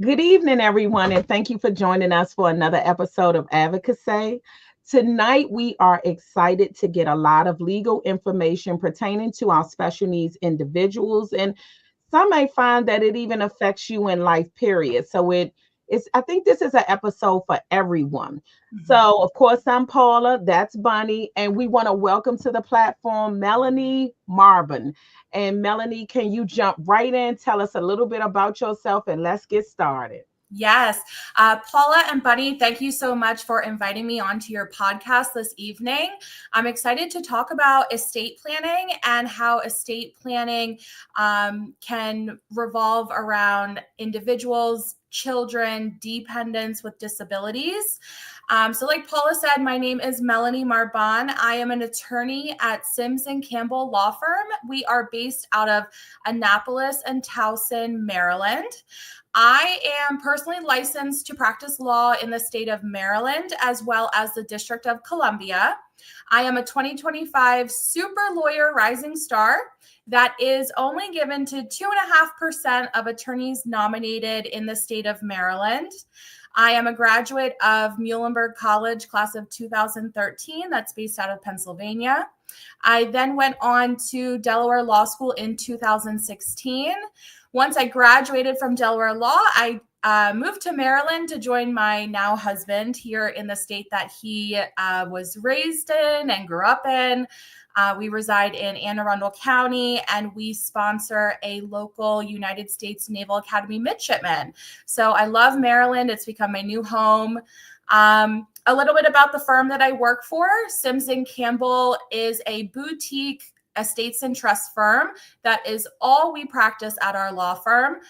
Good evening, everyone, and thank you for joining us for another episode of Advocacy. Tonight, we are excited to get a lot of legal information pertaining to our special needs individuals, and some may find that it even affects you in life, period. I think this is an episode for everyone. Mhm. So, of course, I'm Paula, that's Bunny, and we want to welcome to the platform Melanie Marban. And Melanie, can you jump right in, tell us a little bit about yourself, and let's get started. Yes. Paula and Bunny, thank you so much for inviting me onto your podcast this evening. I'm excited to talk about estate planning and how estate planning can revolve around individuals, children, dependents with disabilities. So like Paula said, my name is Melanie Marban. I am an attorney at Sims and Campbell Law Firm. We are based out of Annapolis and Towson, Maryland. I am personally licensed to practice law in the state of Maryland as well as the District of Columbia. I am a 2025 Super Lawyer Rising Star that is only given to 2.5% of attorneys nominated in the state of Maryland. I am a graduate of Muhlenberg College, class of 2013, that's based out of Pennsylvania. I then went on to Delaware Law School in 2016. Once I graduated from Delaware Law, I moved to Maryland to join my now husband here in the state that he was raised in and grew up in. We reside in Anne Arundel County, and we sponsor a local United States Naval Academy midshipman. So I love Maryland. It's become my new home. A little bit about the firm that I work for. Sims and Campbell is a boutique estates and trust firm. That is all we practice at our law firm.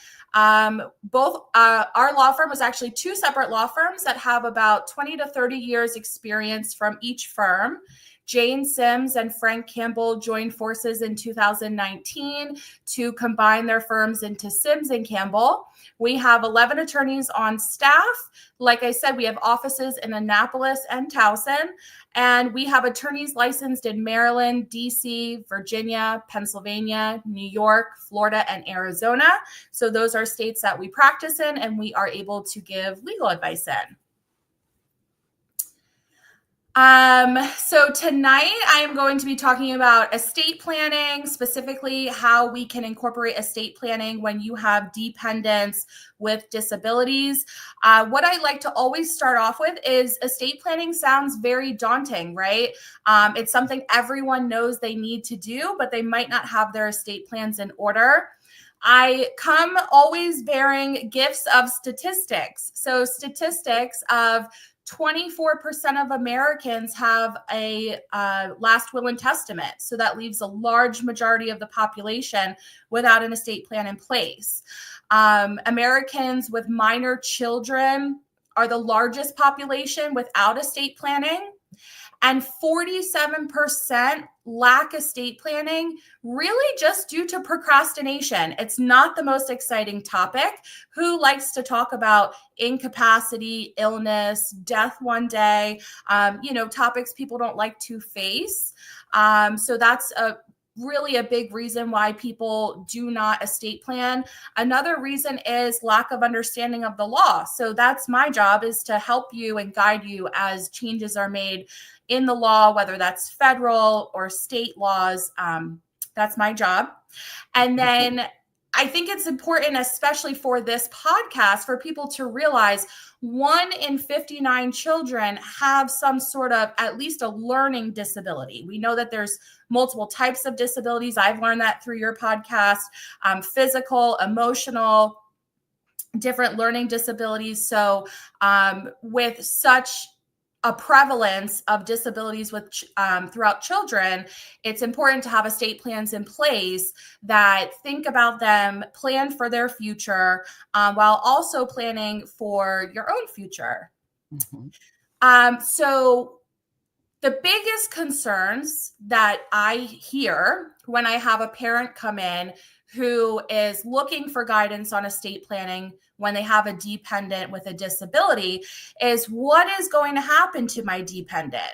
Both our law firm was actually two separate law firms that have about 20 to 30 years experience from each firm. Jane Sims and Frank Campbell joined forces in 2019 to combine their firms into Sims and Campbell. We have 11 attorneys on staff. Like I said, we have offices in Annapolis and Towson, and we have attorneys licensed in Maryland, DC, Virginia, Pennsylvania, New York, Florida, and Arizona. So those are states that we practice in and we are able to give legal advice in. So tonight I am going to be talking about estate planning, specifically how we can incorporate estate planning when you have dependents with disabilities. What I like to always start off with is estate planning sounds very daunting, right? It's something everyone knows they need to do, but they might not have their estate plans in order. I come always bearing gifts of statistics. So statistics of 24% of Americans have a last will and testament. So that leaves a large majority of the population without an estate plan in place. Americans with minor children are the largest population without estate planning. And 47% lack estate planning, really just due to procrastination. It's not the most exciting topic. Who likes to talk about incapacity, illness, death one day, topics people don't like to face. So that's really a big reason why people do not estate plan. Another reason is lack of understanding of the law. So that's my job, is to help you and guide you as changes are made in the law, whether that's federal or state laws. That's my job. And then I think it's important, especially for this podcast, for people to realize 1 in 59 children have some sort of at least a learning disability. We know that there's multiple types of disabilities. I've learned that through your podcast, physical, emotional, different learning disabilities. So with such a prevalence of disabilities with throughout children, it's important to have estate plans in place that think about them, plan for their future, while also planning for your own future. Mm-hmm. So the biggest concerns that I hear when I have a parent come in who is looking for guidance on estate planning when they have a dependent with a disability is, what is going to happen to my dependent?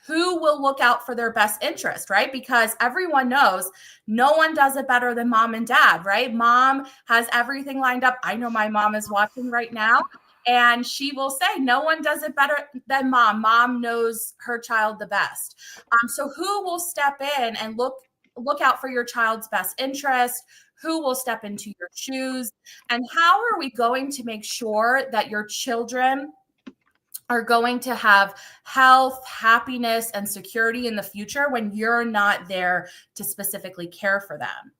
who will look out for their best interest, right? Because everyone knows no one does it better than mom and dad, right? Mom has everything lined up. I know my mom is watching right now, and she will say, no one does it better than mom. Mom knows her child the best. So who will step in and look out for your child's best interest? Who will step into your shoes? And how are we going to make sure that your children are going to have health, happiness, and security in the future when you're not there to specifically care for them?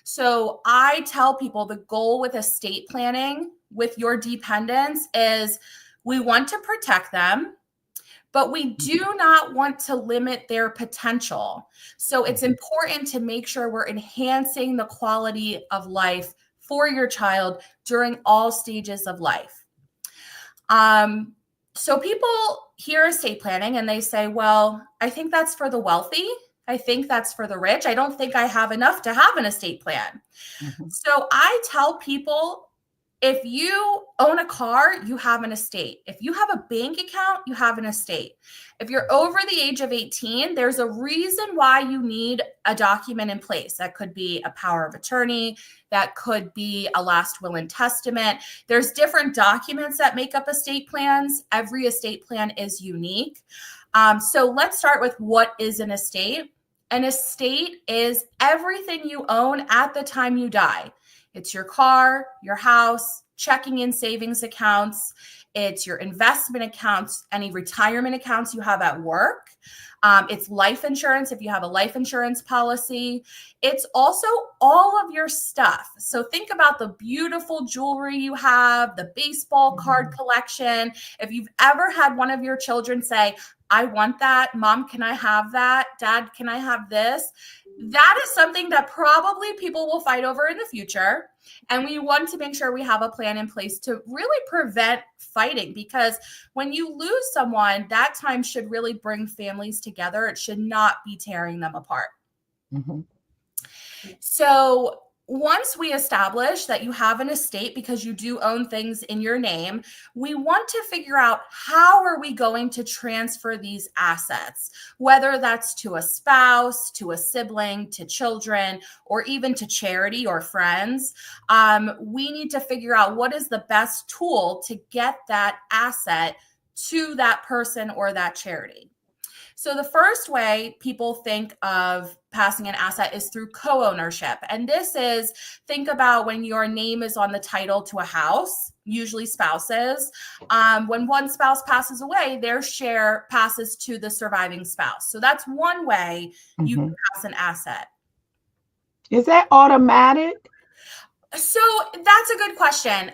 So I tell people the goal with estate planning with your dependents is we want to protect them, but we do not want to limit their potential. So it's important to make sure we're enhancing the quality of life for your child during all stages of life. So people hear estate planning and they say, well, I think that's for the wealthy. I think that's for the rich. I don't think I have enough to have an estate plan. So I tell people, if you own a car, you have an estate. If you have a bank account, you have an estate. If you're over the age of 18, there's a reason why you need a document in place. That could be a power of attorney. That could be a last will and testament. There's different documents that make up estate plans. Every estate plan is unique. So let's start with what is an estate. An estate is everything you own at the time you die. It's your car, your house, checking and savings accounts. It's your investment accounts, any retirement accounts you have at work. It's life insurance if you have a life insurance policy. It's also all of your stuff. So think about the beautiful jewelry you have, the baseball card collection. If you've ever had one of your children say, I want that. Mom, can I have that? Dad, can I have this? That is something that probably people will fight over in the future. And we want to make sure we have a plan in place to really prevent fighting, because when you lose someone, that time should really bring families together. It should not be tearing them apart. So once we establish that you have an estate because you do own things in your name, we want to figure out how are we going to transfer these assets, whether that's to a spouse, to a sibling, to children, or even to charity or friends. We need to figure out what is the best tool to get that asset to that person or that charity. So the first way people think of passing an asset is through co-ownership. And this is, think about when your name is on the title to a house, usually spouses. When one spouse passes away, their share passes to the surviving spouse. So that's one way you can pass an asset. Is that automatic? So that's a good question.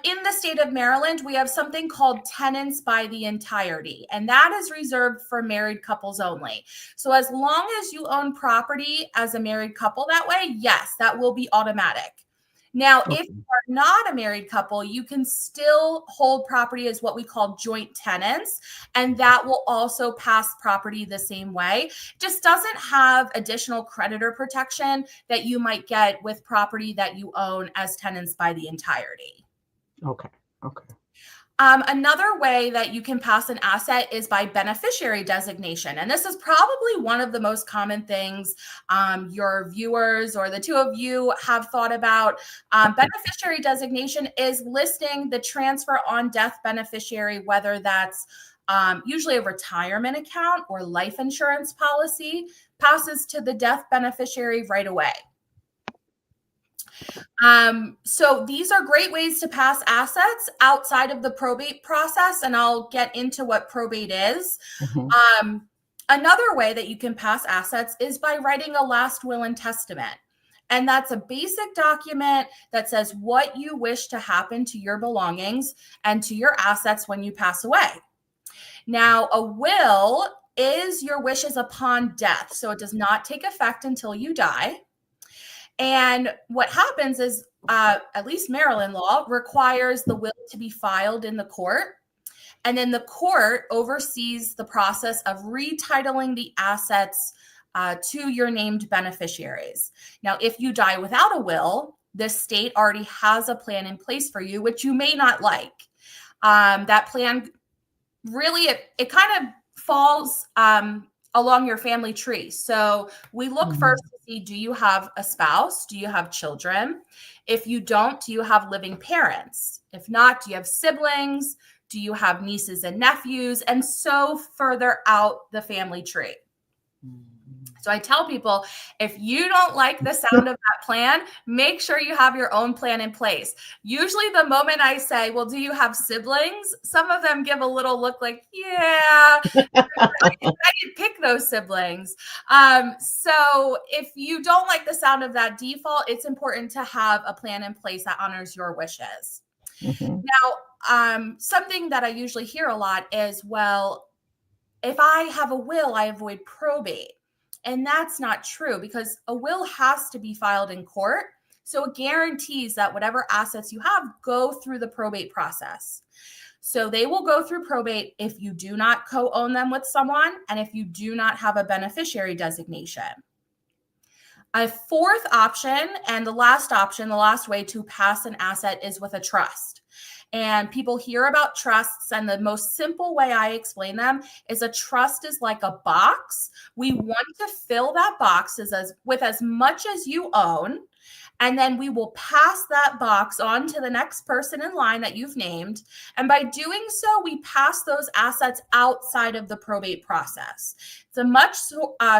In the state of Maryland, we have something called tenants by the entirety, and that is reserved for married couples only. So as long as you own property as a married couple that way, yes, that will be automatic. Now, if you are not a married couple, you can still hold property as what we call joint tenants, and that will also pass property the same way. Just doesn't have additional creditor protection that you might get with property that you own as tenants by the entirety. Okay. Another way that you can pass an asset is by beneficiary designation. And this is probably one of the most common things your viewers or the two of you have thought about. Beneficiary designation is listing the transfer on death beneficiary, whether that's usually a retirement account or life insurance policy, passes to the death beneficiary right away. So these are great ways to pass assets outside of the probate process, and I'll get into what probate is. Another way that you can pass assets is by writing a last will and testament. And that's a basic document that says what you wish to happen to your belongings and to your assets when you pass away. Now, a will is your wishes upon death, so it does not take effect until you die. And what happens is, at least Maryland law requires the will to be filed in the court. And then the court oversees the process of retitling the assets to your named beneficiaries. Now, if you die without a will, the state already has a plan in place for you, which you may not like. That plan really, it kind of falls along your family tree. So we look Mhm. first to see, do you have a spouse? Do you have children? If you don't, do you have living parents? If not, do you have siblings? Do you have nieces and nephews? And so further out the family tree. So I tell people, if you don't like the sound of that plan, make sure you have your own plan in place. Usually the moment I say, well, do you have siblings? Some of them give a little look like, yeah, I didn't pick those siblings. So if you don't like the sound of that default, it's important to have a plan in place that honors your wishes. Mhm. Now, something that I usually hear a lot is, well, if I have a will, I avoid probate. And that's not true, because a will has to be filed in court. So it guarantees that whatever assets you have go through the probate process. So they will go through probate if you do not co-own them with someone and if you do not have a beneficiary designation. A fourth option, and the last option, the last way to pass an asset, is with a trust. And people hear about trusts, and the most simple way I explain them is a trust is like a box. We want to fill that box with as much as you own, and then we will pass that box on to the next person in line that you've named. And by doing so, we pass those assets outside of the probate process. It's a much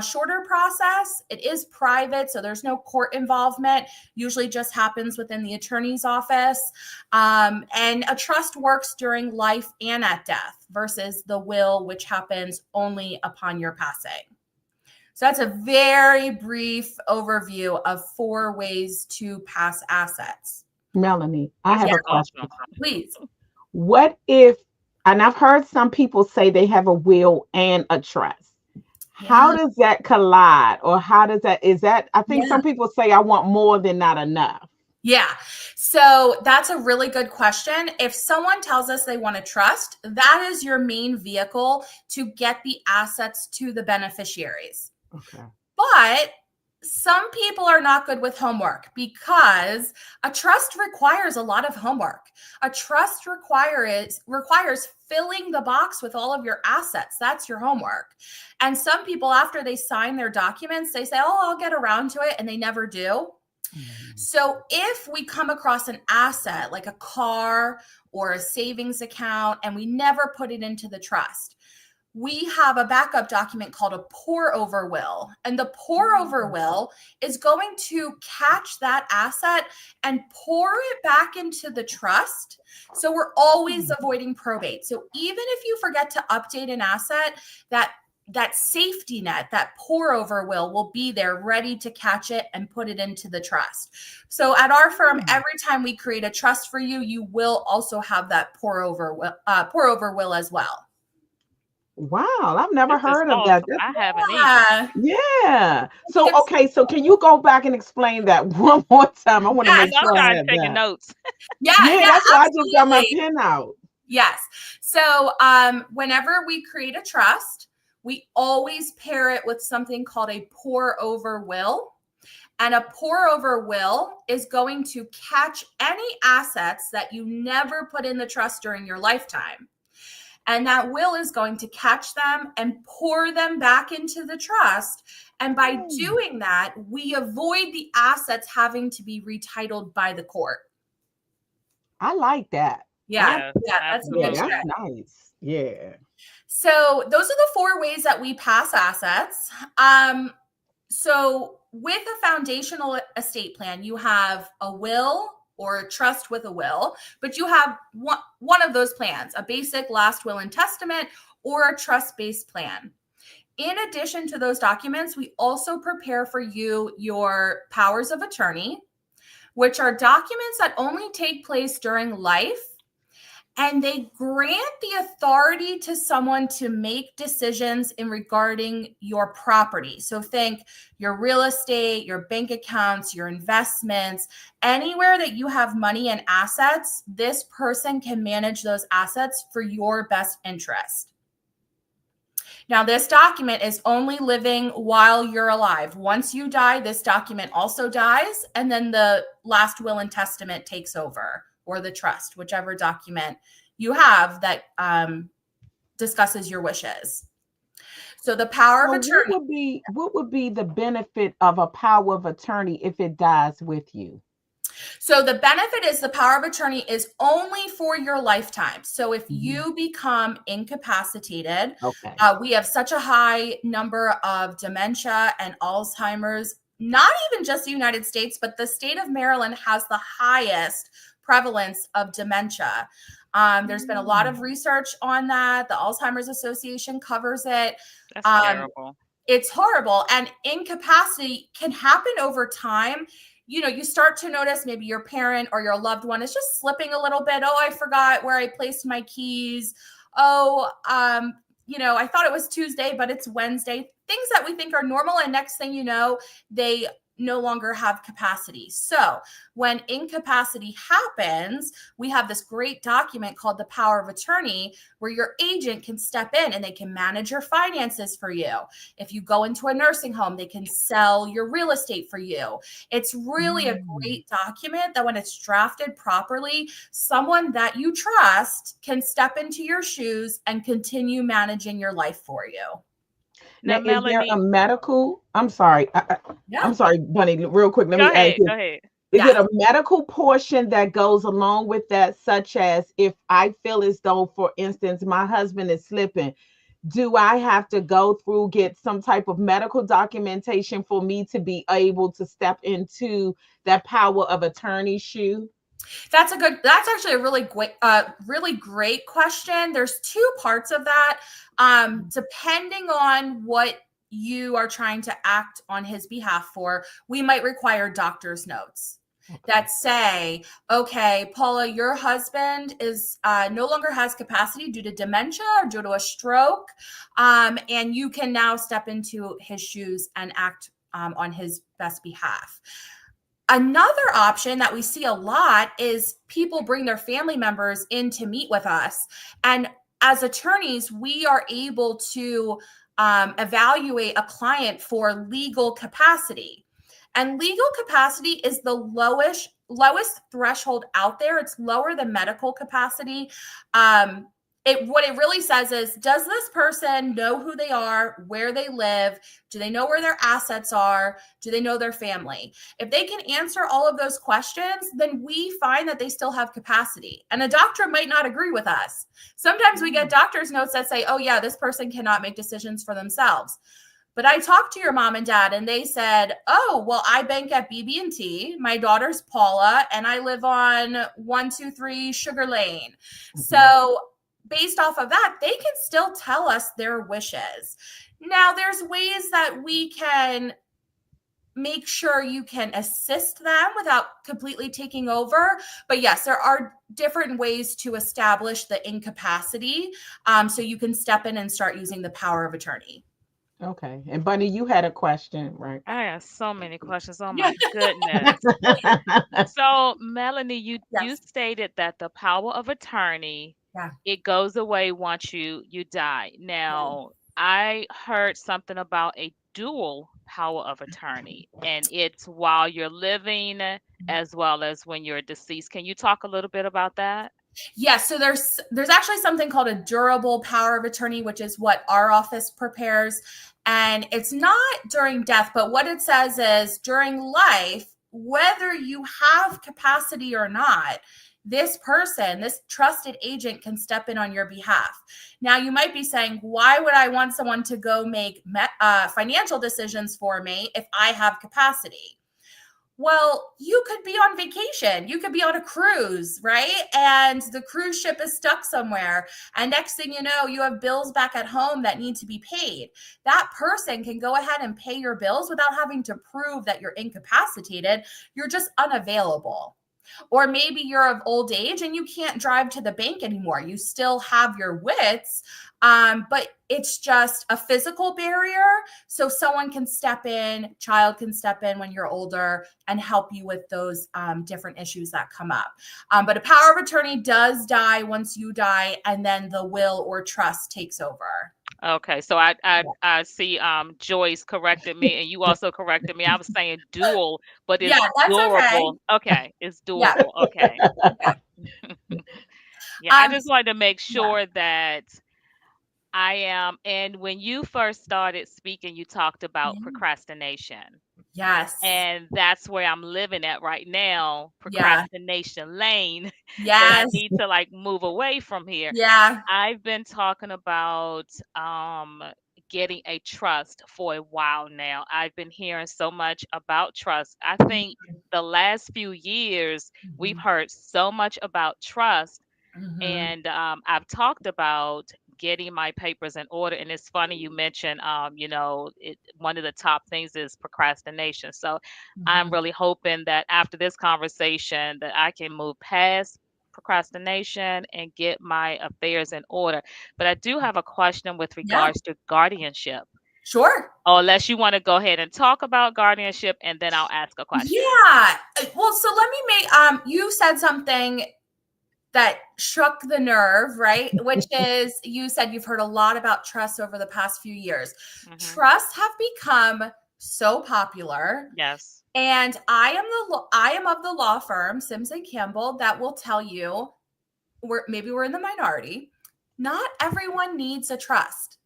shorter process. It is private, so there's no court involvement. Usually just happens within the attorney's office. And a trust works during life and at death versus the will, which happens only upon your passing. So that's a very brief overview of 4 ways to pass assets. Melanie, I have a question. Awesome. Please. What if, and I've heard some people say they have a will and a trust. How does that collide? Or how does that, I think some people say I want more than not enough. Yeah. So that's a really good question. If someone tells us they want a trust, that is your main vehicle to get the assets to the beneficiaries. Okay. But some people are not good with homework, because a trust requires a lot of homework. A trust requires filling the box with all of your assets. That's your homework. And some people, after they sign their documents, they say, oh, I'll get around to it. And they never do. So if we come across an asset like a car or a savings account and we never put it into the trust, we have a backup document called a pour over will. And the pour over will is going to catch that asset and pour it back into the trust. So we're always avoiding probate. So even if you forget to update an asset, that safety net, that pour over will be there ready to catch it and put it into the trust. So at our firm, every time we create a trust for you, you will also have that pour over will as well. Wow, I've never This is heard of that. awesome. I haven't either. Yeah. So, okay, so can you go back and explain that one more time? I want to Yes. make I'm sure I trying have taking that. notes. Yeah, That's why I just got my absolutely. pen out. Yes. So whenever we create a trust, we always pair it with something called a pour over will. And a pour over will is going to catch any assets that you never put in the trust during your lifetime. And that will is going to catch them and pour them back into the trust. And by doing that, we avoid the assets having to be retitled by the court. I like that. Yeah, that's absolutely. a good That's trick. nice. Yeah. So those are the 4 ways that we pass assets. So with a foundational estate plan, you have a will or a trust with a will, but you have one of those plans, a basic last will and testament or a trust-based plan. In addition to those documents, we also prepare for you your powers of attorney, which are documents that only take place during life. And they grant the authority to someone to make decisions in regarding your property. So think your real estate, your bank accounts, your investments, anywhere that you have money and assets, this person can manage those assets for your best interest. Now, this document is only living while you're alive. Once you die, this document also dies, and then the last will and testament takes over, or the trust, whichever document you have that discusses your wishes. So the power of So attorney. what would be the benefit of a power of attorney if it dies with you? So the benefit is the power of attorney is only for your lifetime. So if Mhm. you become incapacitated, Okay. we have such a high number of dementia and Alzheimer's, not even just the United States, but the state of Maryland has the highest prevalence of dementia. There's been a lot of research on that. The Alzheimer's Association covers it. That's Um, terrible. it's horrible. And incapacity can happen over time. You know, you start to notice maybe your parent or your loved one is just slipping a little bit. Oh, I forgot where I placed my keys. Oh, I thought it was Tuesday, but it's Wednesday. Things that we think are normal. And next thing you know, they no longer have capacity. So when incapacity happens, we have this great document called the power of attorney where your agent can step in and they can manage your finances for you. If you go into a nursing home, they can sell your real estate for you. It's really a great document that when it's drafted properly, someone that you trust can step into your shoes and continue managing your life for you. Now, Now, is there a Melanie, medical? I'm sorry. I'm Yeah. sorry, Bunny. Real quick, let go me ask ahead. you: Go ahead. is Yeah. it a medical portion that goes along with that, such as if I feel as though, for instance, my husband is slipping, do I have to go through get some type of medical documentation for me to be able to step into that power of attorney shoe? That's actually a really great question. There's two parts of that. Depending on what you are trying to act on his behalf for, we might require doctor's notes Okay. that say, okay, Paula, your husband is no longer has capacity due to dementia or due to a stroke. And you can now step into his shoes and act on his best behalf. Another option that we see a lot is people bring their family members in to meet with us. And as attorneys, we are able to evaluate a client for legal capacity. And legal capacity is the lowest threshold out there. It's lower than medical capacity. What it really says is, does this person know who they are, where they live? Do they know where their assets are? Do they know their family? If they can answer all of those questions, then we find that they still have capacity. And a doctor might not agree with us. Sometimes we get doctor's notes that say, oh yeah, this person cannot make decisions for themselves. But I talked to your mom and dad and they said, oh, well, I bank at BB&T. My daughter's Paula and I live on 123 Sugar Lane. Mhm. So based off of that, they can still tell us their wishes. Now, there's ways that we can make sure you can assist them without completely taking over. But yes, there are different ways to establish the incapacity so you can step in and start using the power of attorney. Okay. And Bunny, you had a question, right? I have so many questions. Oh Yeah. my goodness. So, Melanie, you Yes. stated that the power of attorney, Yeah. it goes away once you die. Yeah. Now, I heard something about a dual power of attorney, and it's while you're living as well as when you're deceased. Can you talk a little bit about that? Yes, so there's actually something called a durable power of attorney, which is what our office prepares. And it's not during death, but what it says is during life, whether you have capacity or not, this person, this trusted agent can step in on your behalf. Now, you might be saying, why would I want someone to go make financial decisions for me if I have capacity? Well, you could be on vacation. You could be on a cruise, right? And the cruise ship is stuck somewhere. And next thing you know, you have bills back at home that need to be paid. That person can go ahead and pay your bills without having to prove that you're incapacitated. You're just unavailable. Or maybe you're of old age and you can't drive to the bank anymore. You still have your wits, but it's just a physical barrier. So someone can step in, child can step in when you're older and help you with those different issues that come up. But a power of attorney does die once you die, and then the will or trust takes over. Okay, so I see Joyce corrected me and you also corrected me. I was saying dual, but Yeah, it's that's okay. durable. Okay, it's Yeah. doable. Okay. Yeah. Yeah, I just wanted to make Yeah. sure that I am. And when you first started speaking, you talked about Yeah. procrastination. Yes. And that's where I'm living at right now, Yeah. procrastination lane, that I Yes. need to like move away from here. Yeah. I've been talking about getting a trust for a while now. I've been hearing so much about trust. I think the last few years we've Mhm. heard so much about trust, Mhm. and I've talked about getting my papers in order. And it's funny you mentioned, one of the top things is procrastination. So I'm Mhm. really hoping that after this conversation that I can move past procrastination and get my affairs in order. But I do have a question with Yeah. regards to guardianship. Sure. Or unless you want to go ahead and talk about guardianship, and then I'll ask a question. Yeah. Well, so let me make you said something that shook the nerve, right? Which is you said you've heard a lot about trust over the past few years. Hmm. Trusts have become so popular. Yes. And I am of the law firm Sims and Campbell that will tell you we're in the minority. Not everyone needs a trust.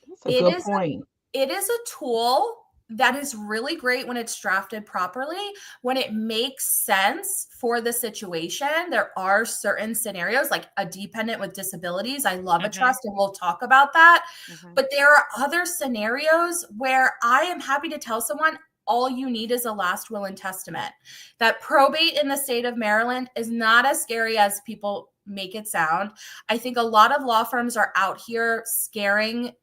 That's a It good is point. it is a tool that is really great when it's drafted properly, when it makes sense for the situation. There are certain scenarios like a dependent with disabilities. I love a Hmm. trust and we'll talk about that. Hmm. But there are other scenarios where I am happy to tell someone all you need is a last will and testament. That probate in the state of Maryland is not as scary as people make it sound. I think a lot of law firms are out here scaring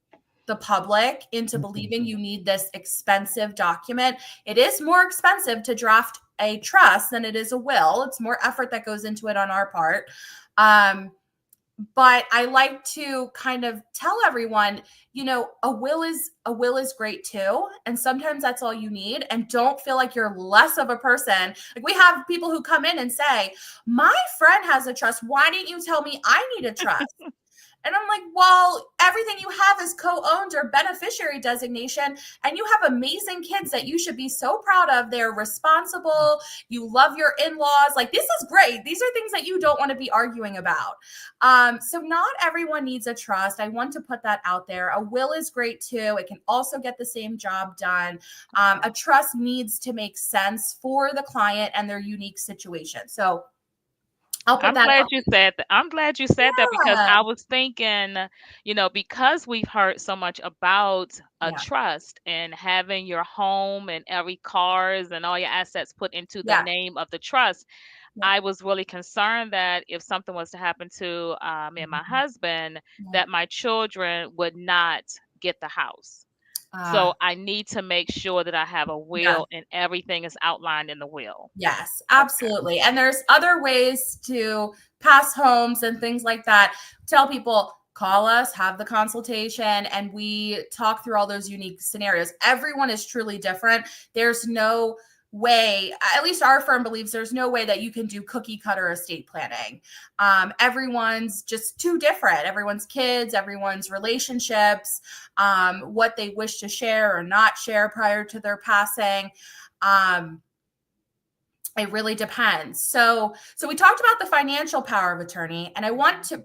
the public into Mhm. believing you need this expensive document. It is more expensive to draft a trust than it is a will. It's more effort that goes into it on our part. But I like to kind of tell everyone, a will is great too, and sometimes that's all you need. And don't feel like you're less of a person. Like we have people who come in and say, "My friend has a trust. Why didn't you tell me I need a trust?" And I'm like, well, everything you have is co-owned or beneficiary designation, and you have amazing kids that you should be so proud of. They're responsible. You love your in-laws. Like, this is great. These are things that you don't want to be arguing about. So not everyone needs a trust. I want to put that out there. A will is great too. It can also get the same job done. A trust needs to make sense for the client and their unique situation. So I'll put I'm that glad out. you said that. I'm glad you said that because Yeah. I was thinking, because we've heard so much about a Yeah. trust and having your home and every cars and all your assets put into the Yeah. name of the trust, Yeah. I was really concerned that if something was to happen to me and my Mhm. husband, Yeah. that my children would not get the house. Uh, So I need to make sure that I have a yeah. will and everything is outlined in the will. Yes, Okay. absolutely. And there's other ways to pass homes and things like that. Tell people, call us, have the consultation, and we talk through all those unique scenarios. Everyone is truly different. There's no way, at least our firm believes there's no way that you can do cookie cutter estate planning. Everyone's just too different. Everyone's kids, everyone's relationships, what they wish to share or not share prior to their passing. Um, it really depends. So we talked about the financial power of attorney, and I want Mhm. to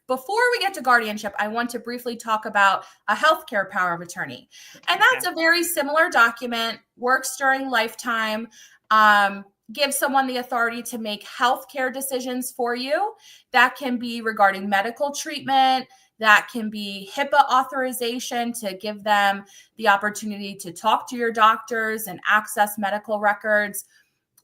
before we get to guardianship, I want to briefly talk about a healthcare power of attorney. And Okay. that's a very similar document, works during lifetime, um, gives someone the authority to make healthcare decisions for you. That can be regarding medical treatment, that can be HIPAA authorization to give them the opportunity to talk to your doctors and access medical records.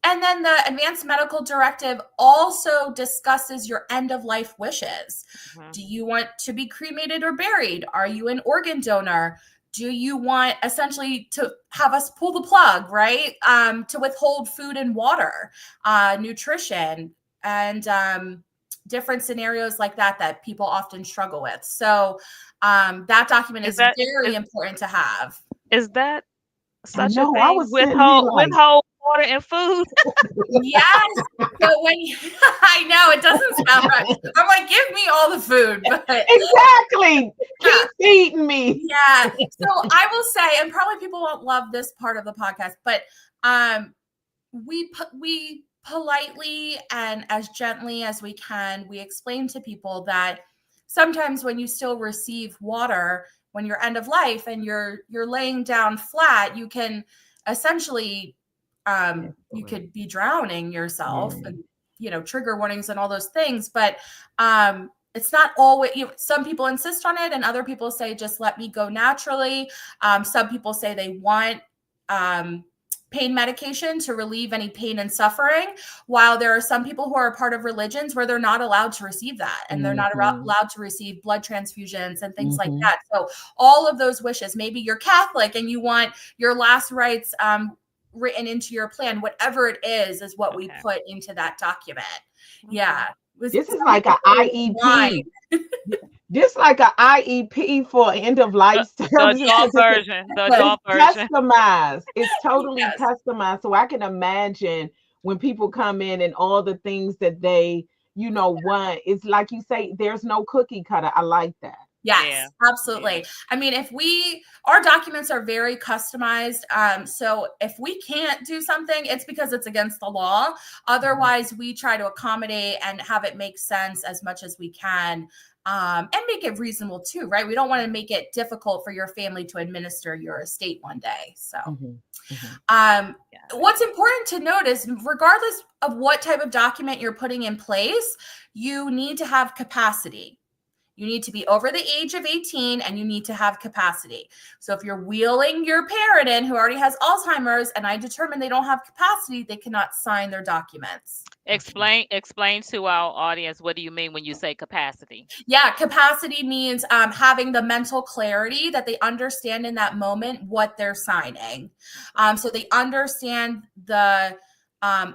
And then the advanced medical directive also discusses your end of life wishes. Mhm. Do you want to be cremated or buried? Are you an organ donor? Do you want essentially to have us pull the plug, right? To withhold food and water, nutrition, and different scenarios like that people often struggle with. So that document Is is that very is important to have. is that I such a know. I thing? was sitting here like, Withhold water and food? Yes. So when you, I know it doesn't sound right. I'm like, give me all the food, but exactly. yeah, Keep feeding me. yeah. So I will say, and probably people won't love this part of the podcast, but um, we politely and as gently as we can, we explain to people that sometimes when you still receive water, when you're end of life and you're laying down flat, you can essentially, you could be drowning yourself, and, you know, trigger warnings and all those things. But it's not always, you know, some people insist on it and other people say, just let me go naturally. Some people say they want pain medication to relieve any pain and suffering, while there are some people who are a part of religions where they're not allowed to receive that, and they're not allowed to receive blood transfusions and things like that. So all of those wishes, maybe you're Catholic and you want your last rites written into your plan, whatever it is what we put into that document. Yeah. This is like an IEP. This like an IEP for end of life services. The adult version. The adult version. Customized. It's totally customized. So I can imagine when people come in and all the things that they, you know, want. It's like you say, there's no cookie cutter. I like that. Yes, absolutely. I mean, our documents are very customized. So if we can't do something, it's because it's against the law. Otherwise, we try to accommodate and have it make sense as much as we can, and make it reasonable too, right? We don't want to make it difficult for your family to administer your estate one day. So what's important to note is, regardless of what type of document you're putting in place, you need to have capacity. You need to be over the age of 18 and you need to have capacity. So if you're wheeling your parent in who already has Alzheimer's and I determine they don't have capacity, they cannot sign their documents. Explain to our audience, what do you mean when you say capacity? Yeah, capacity means having the mental clarity that they understand in that moment what they're signing. So they understand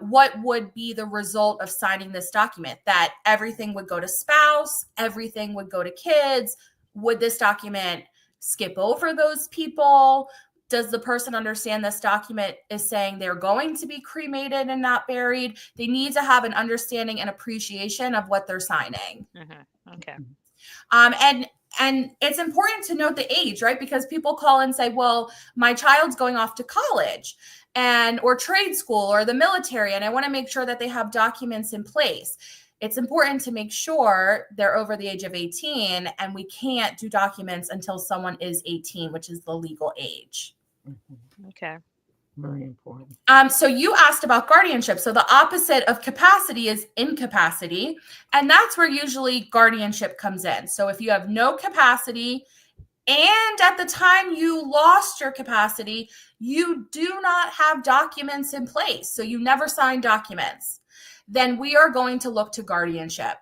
what would be the result of signing this document, that everything would go to spouse, everything would go to kids. Would this document skip over those people? Does the person understand this document is saying they're going to be cremated and not buried? They need to have an understanding and appreciation of what they're signing. Okay. And it's important to note the age, right? Because people call and say, well, my child's going off to college or trade school or the military, and I want to make sure that they have documents in place. It's important to make sure they're over the age of 18, and we can't do documents until someone is 18, which is the legal age. Okay. Very important. So you asked about guardianship. So the opposite of capacity is incapacity. And that's where usually guardianship comes in. So if you have no capacity and at the time you lost your capacity, you do not have documents in place, so you never signed documents, then we are going to look to guardianship.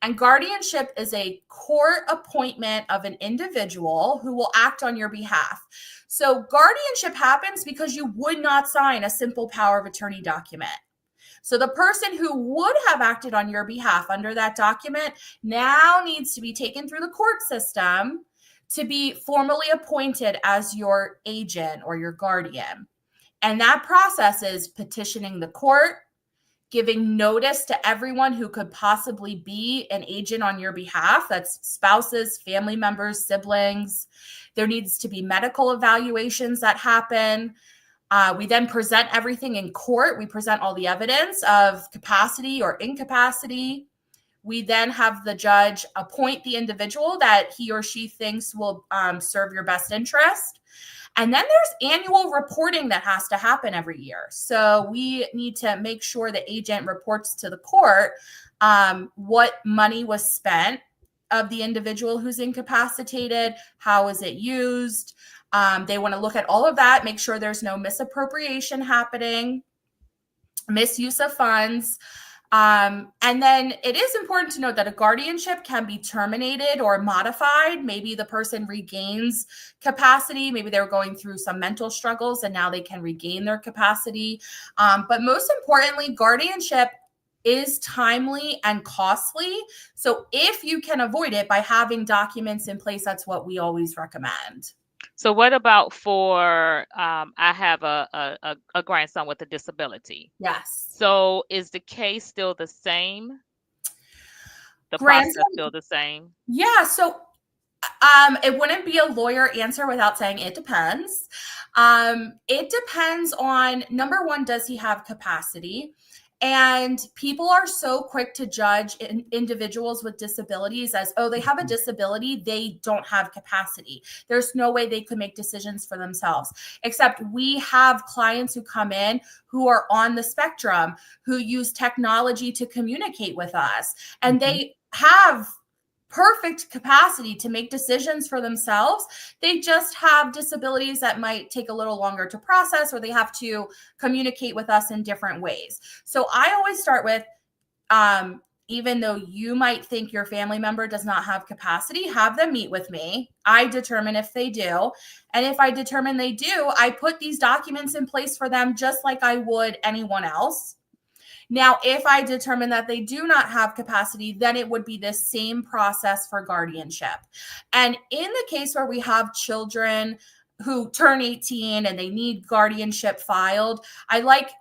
And guardianship is a court appointment of an individual who will act on your behalf. So guardianship happens because you would not sign a simple power of attorney document. So the person who would have acted on your behalf under that document now needs to be taken through the court system to be formally appointed as your agent or your guardian. And that process is petitioning the court, giving notice to everyone who could possibly be an agent on your behalf. That's spouses, family members, siblings. There needs to be medical evaluations that happen. We then present everything in court. We present all the evidence of capacity or incapacity. We then have the judge appoint the individual that he or she thinks will serve your best interest. And then there's annual reporting that has to happen every year. So we need to make sure the agent reports to the court what money was spent of the individual who's incapacitated, how is it used. They want to look at all of that, make sure there's no misappropriation happening, misuse of funds. And then it is important to note that a guardianship can be terminated or modified. Maybe the person regains capacity. Maybe they were going through some mental struggles and now they can regain their capacity. But most importantly, guardianship is timely and costly. So if you can avoid it by having documents in place, that's what we always recommend. So what about for, I have a grandson with a disability. Yes. So is the case still the same? The process still the same? Yeah. So it wouldn't be a lawyer answer without saying it depends. It depends on, number one, does he have capacity? And people are so quick to judge individuals with disabilities as, oh, they have a disability, they don't have capacity. There's no way they could make decisions for themselves. Except we have clients who come in who are on the spectrum, who use technology to communicate with us, and they have perfect capacity to make decisions for themselves. They just have disabilities that might take a little longer to process, or they have to communicate with us in different ways. So I always start with, even though you might think your family member does not have capacity, have them meet with me. I determine if they do. And if I determine they do, I put these documents in place for them just like I would anyone else. Now, if I determine that they do not have capacity, then it would be the same process for guardianship. And in the case where we have children who turn 18 and they need guardianship filed, I like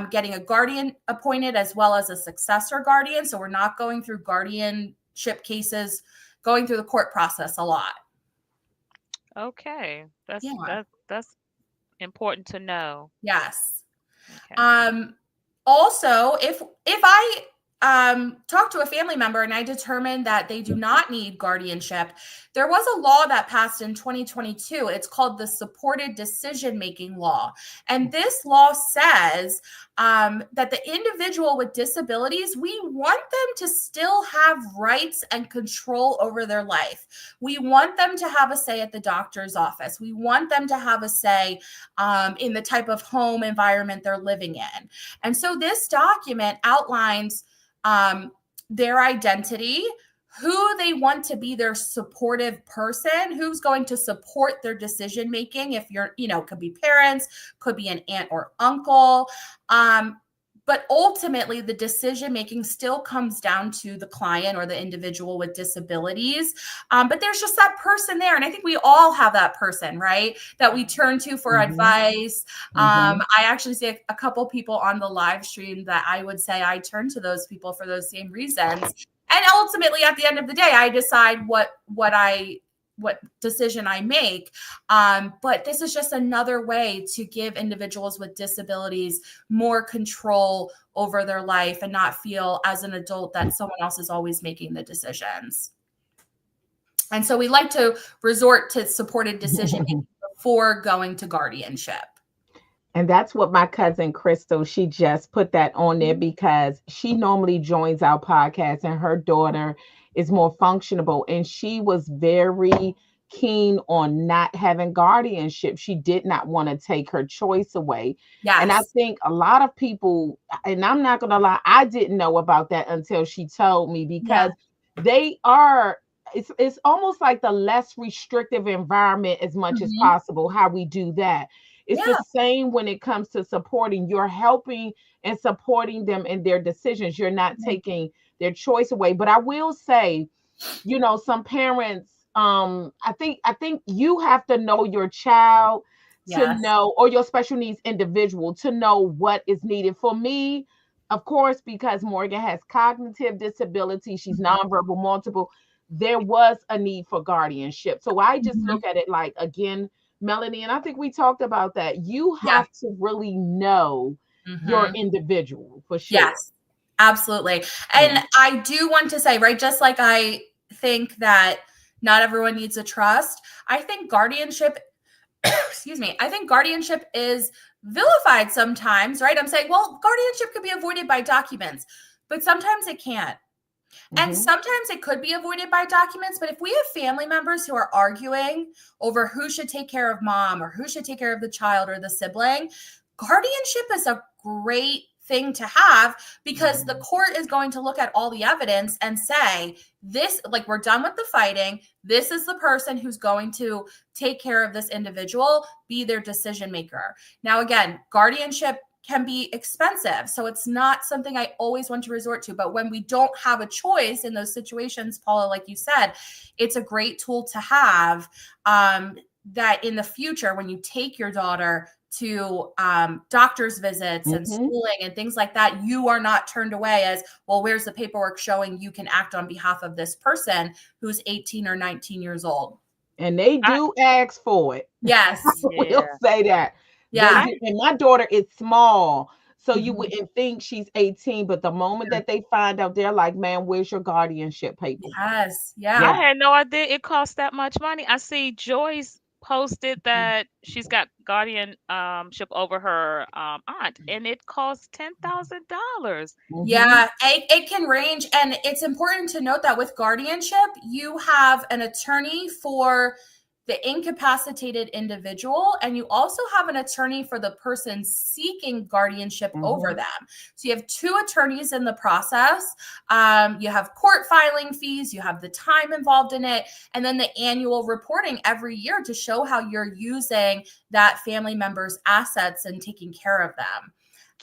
getting a guardian appointed as well as a successor guardian. So we're not going through guardianship cases, going through the court process a lot. Okay. That's important to know. Yes. Okay. Also, if I talk to a family member and I determine that they do not need guardianship, there was a law that passed in 2022. It's called the Supported Decision-Making Law. And this law says that the individual with disabilities, we want them to still have rights and control over their life. We want them to have a say at the doctor's office. We want them to have a say in the type of home environment they're living in. And so this document outlines their identity, who they want to be their supportive person, who's going to support their decision making. If you're, could be parents, could be an aunt or uncle. But ultimately, the decision making still comes down to the client or the individual with disabilities. But there's just that person there. And I think we all have that person, right? That we turn to for advice. I actually see a couple people on the live stream that I would say I turn to those people for those same reasons. And ultimately, at the end of the day, I decide what decision I make. But this is just another way to give individuals with disabilities more control over their life and not feel as an adult that someone else is always making the decisions. And so we like to resort to supported decision making before going to guardianship. And that's what my cousin Crystal, she just put that on there because she normally joins our podcast and her daughter is more functionable. And she was very keen on not having guardianship. She did not want to take her choice away. Yes. And I think a lot of people, and I'm not going to lie, I didn't know about that until she told me, because they are, it's almost like the less restrictive environment as much as possible, how we do that. It's the same when it comes to supporting. You're helping and supporting them in their decisions. You're not taking their choice away. But I will say, some parents, I think you have to know your child to know, or your special needs individual to know what is needed. For me, of course, because Morgan has cognitive disability, she's nonverbal multiple, there was a need for guardianship. So I just look at it like, again, Melanie, and I think we talked about that. You have to really know your individual for sure. Yes, absolutely. And I do want to say, right, just like I think that not everyone needs a trust, I think guardianship, I think guardianship is vilified sometimes, right? I'm saying, well, guardianship could be avoided by documents, but sometimes it can't. And sometimes it could be avoided by documents, but if we have family members who are arguing over who should take care of mom or who should take care of the child or the sibling, guardianship is a great thing to have, because the court is going to look at all the evidence and say, this, like, we're done with the fighting. This is the person who's going to take care of this individual, be their decision maker. Now, again, guardianship can be expensive. So it's not something I always want to resort to. But when we don't have a choice in those situations, Paula, like you said, it's a great tool to have, that in the future, when you take your daughter to doctor's visits and schooling and things like that, you are not turned away as, well, where's the paperwork showing you can act on behalf of this person who's 18 or 19 years old. And they do ask for it. Yes. We'll say that. Yeah. And my daughter is small. So you wouldn't think she's 18, but the moment that they find out, they're like, man, where's your guardianship paperwork? Yes. Yeah. I Yeah. had no idea it cost that much money. I see Joyce posted that she's got guardianship over her aunt, and it costs $10,000. Hmm. Yeah, it can range. And it's important to note that with guardianship, you have an attorney for the incapacitated individual, and you also have an attorney for the person seeking guardianship over Hmm. them. So you have two attorneys in the process. You have court filing fees, you have the time involved in it, and then the annual reporting every year to show how you're using that family member's assets and taking care of them.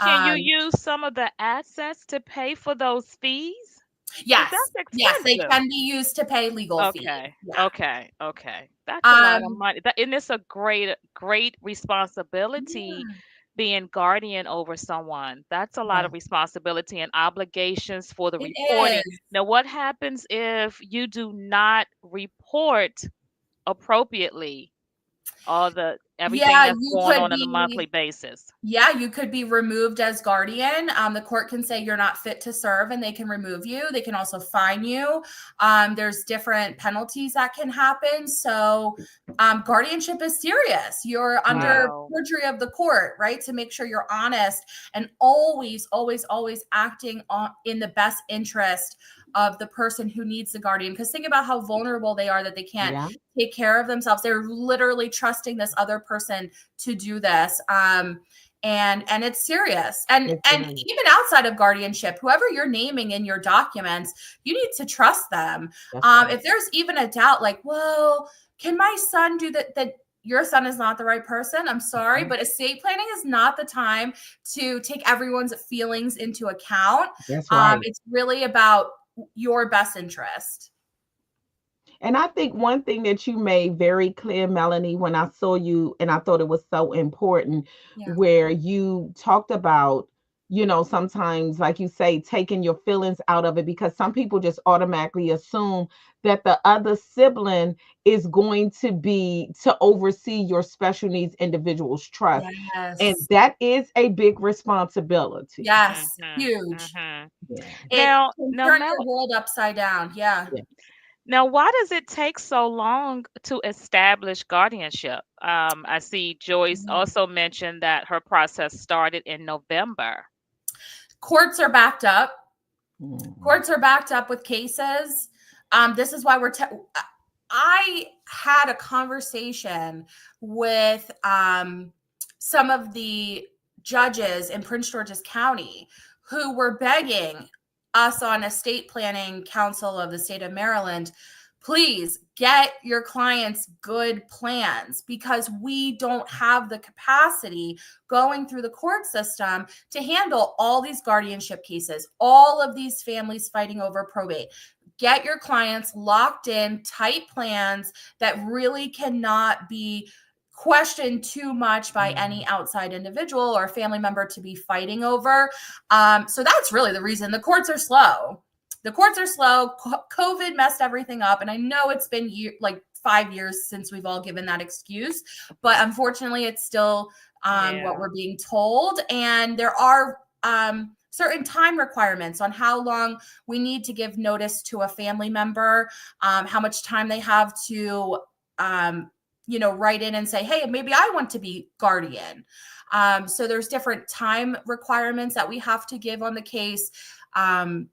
Can you Um, use some of the assets to pay for those fees? Because Yes. that's Yes, they expensive. can be used to pay legal fees. Okay, Yeah. okay, okay. That's a lot of Um, money. That, and it's a great responsibility yeah, being guardian over someone. That's a lot yeah, of responsibility and obligations for the it reporting. is. Now, what happens if you do not report appropriately all the everything Yeah, that's you going could on a be monthly basis? Yeah, you could be removed as guardian. The court can say you're not fit to serve and they can remove you. They can also fine you. There's different penalties that can happen. So, guardianship is serious. You're under Wow. perjury of the court, right? To make sure you're honest and always, always, always acting in the best interest of the person who needs the guardian. Because think about how vulnerable they are that they can't Yeah. take care of themselves. They're literally trusting this other person to do this. And it's serious. And It's serious. even outside of guardianship, whoever you're naming in your documents, you need to trust them. That's right. If there's even a doubt, like, well, can my son do that your son is not the right person. I'm sorry, but estate planning is not the time to take everyone's feelings into account. That's right. It's really about your best interest. And I think one thing that you made very clear, Melanie, when I saw you, and I thought it was so important, Yeah. where you talked about, sometimes, like you say, taking your feelings out of it, because some people just automatically assume that the other sibling is going to oversee your special needs individual's trust. And Yes. that is a big responsibility. Yes. Mhm. Huge. Mhm. Yeah. It Now, can now turn Mel, your world upside down. Yeah. Yeah. Now, why does it take so long to establish guardianship? I see Joyce also mentioned that her process started in November. Courts are backed up. Mhm. Courts are backed up with cases. This is why I had a conversation with some of the judges in Prince George's County who were begging us on estate planning council of the state of Maryland, please get your clients good plans, because we don't have the capacity going through the court system to handle all these guardianship cases, all of these families fighting over probate. Get your clients locked in tight plans that really cannot be questioned too much by any outside individual or family member to be fighting over. So that's really the reason the courts are slow. The courts are slow. COVID messed everything up. And I know it's been like 5 years since we've all given that excuse, but unfortunately it's still what Yeah. we're being told. And there are certain time requirements on how long we need to give notice to a family member, how much time they have to, write in and say, hey, maybe I want to be guardian. So there's different time requirements that we have to give on the case.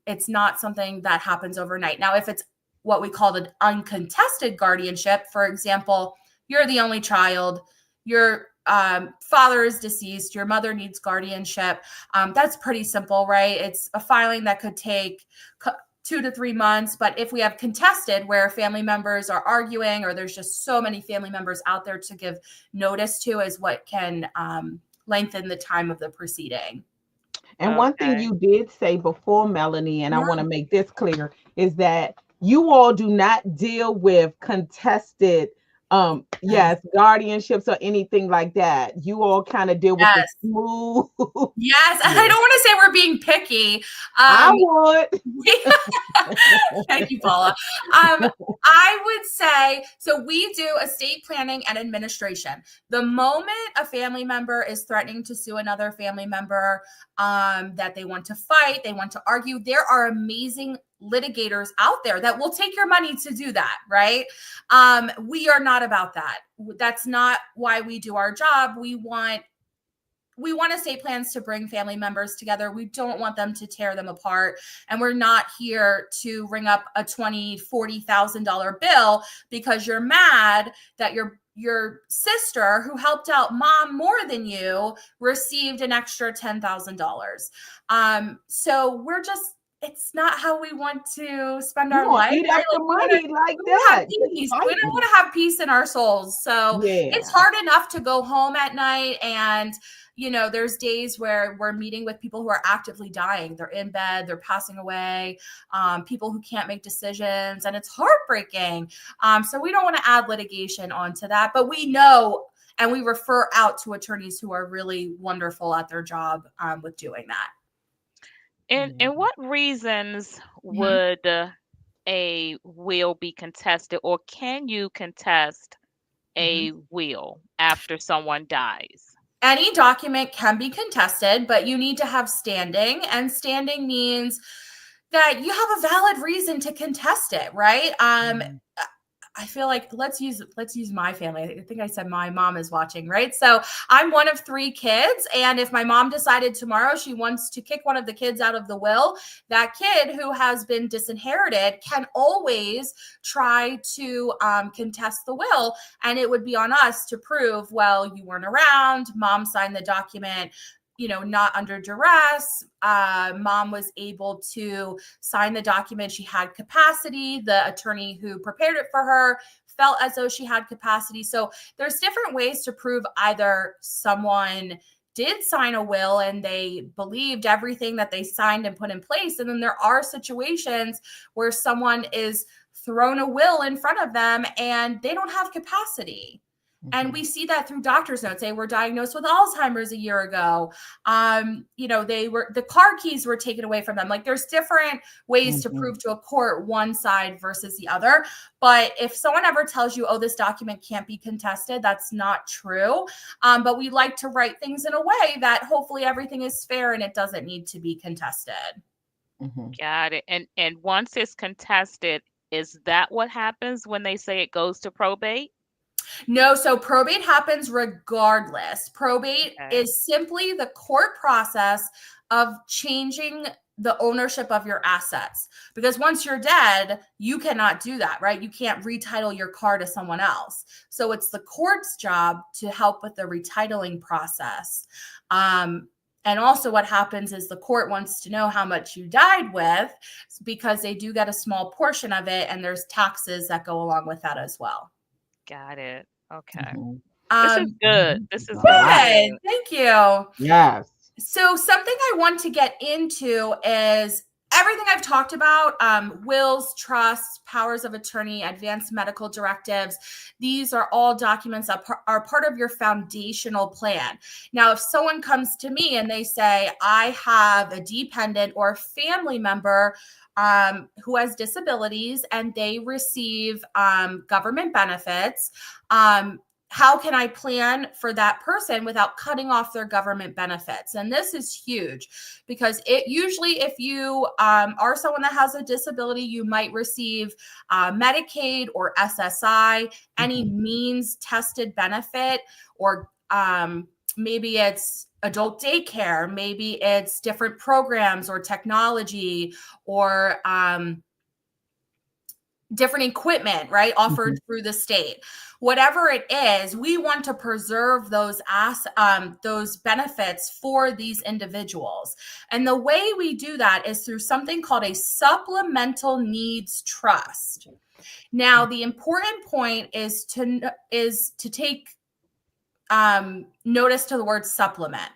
It's not something that happens overnight. Now, if it's what we call the uncontested guardianship, for example, you're the only child, your father is deceased, your mother needs guardianship. That's pretty simple, right? It's a filing that could take 2 to 3 months. But if we have contested, where family members are arguing, or there's just so many family members out there to give notice to, is what can lengthen the time of the proceeding. And one thing Okay. you did say before, Melanie, and I want Yeah. to make this clear, is that you all do not deal with contested, yes, guardianships or anything like that. You all kind of deal with the Yes. smooth. Yes. And I Yeah. don't want to say we're being picky. I would. Thank you, Paula. I would say, so we do estate planning and administration. The moment a family member is threatening to sue another family member, that they want to fight, they want to argue, there are amazing litigators out there that will take your money to do that, right? We are not about that. That's not why we do our job. We want estate plans to bring family members together. We don't want them to tear them apart. And we're not here to ring up a $20,000, $40,000 bill because you're mad that your sister, who helped out mom more than you, received an extra $10,000. So it's not how we want to spend our life. Eat up the money like that. We don't want to have peace in our souls. So it's hard enough to go home at night, and there's days where we're meeting with people who are actively dying. They're in bed, they're passing away, people who can't make decisions, and it's heartbreaking. So we don't want to add litigation onto that, but we know and we refer out to attorneys who are really wonderful at their job with doing that. And what reasons would a will be contested, or can you contest a will after someone dies? Any document can be contested, but you need to have standing, and standing means that you have a valid reason to contest it, right? I feel like let's use my family. I think I said my mom is watching, right? So I'm one of 3 kids. And if my mom decided tomorrow she wants to kick one of the kids out of the will, that kid who has been disinherited can always try to contest the will. And it would be on us to prove, well, you weren't around, mom signed the document, not under duress. Mom was able to sign the document. She had capacity. The attorney who prepared it for her felt as though she had capacity. So there's different ways to prove either someone did sign a will and they believed everything that they signed and put in place. And then there are situations where someone is thrown a will in front of them and they don't have capacity. And we see that through doctor's notes. They were diagnosed with Alzheimer's a year ago. The car keys were taken away from them. Like, there's different ways to prove to a court one side versus the other. But if someone ever tells you, oh, this document can't be contested, that's not true. But we like to write things in a way that hopefully everything is fair and it doesn't need to be contested. Got it. And once it's contested, is that what happens when they say it goes to probate? No, so probate happens regardless. Probate is simply the court process of changing the ownership of your assets. Because once you're dead, you cannot do that, right? You can't retitle your car to someone else. So it's the court's job to help with the retitling process. And also what happens is the court wants to know how much you died with, because they do get a small portion of it, and there's taxes that go along with that as well. Got it. Okay. This is good. This is good. Thank you. Yes. So something I want to get into is everything I've talked about, wills, trusts, powers of attorney, advanced medical directives. These are all documents that are part of your foundational plan. Now, if someone comes to me and they say, I have a dependent or family member who has disabilities and they receive government benefits, how can I plan for that person without cutting off their government benefits? And this is huge, because usually if you are someone that has a disability, you might receive Medicaid or SSI, any means tested benefit, or maybe it's adult daycare, maybe it's different programs or technology, or different equipment, right, offered through the state. Whatever it is, we want to preserve those benefits for these individuals. And the way we do that is through something called a supplemental needs trust. Now, the important point is to take notice to the word supplement.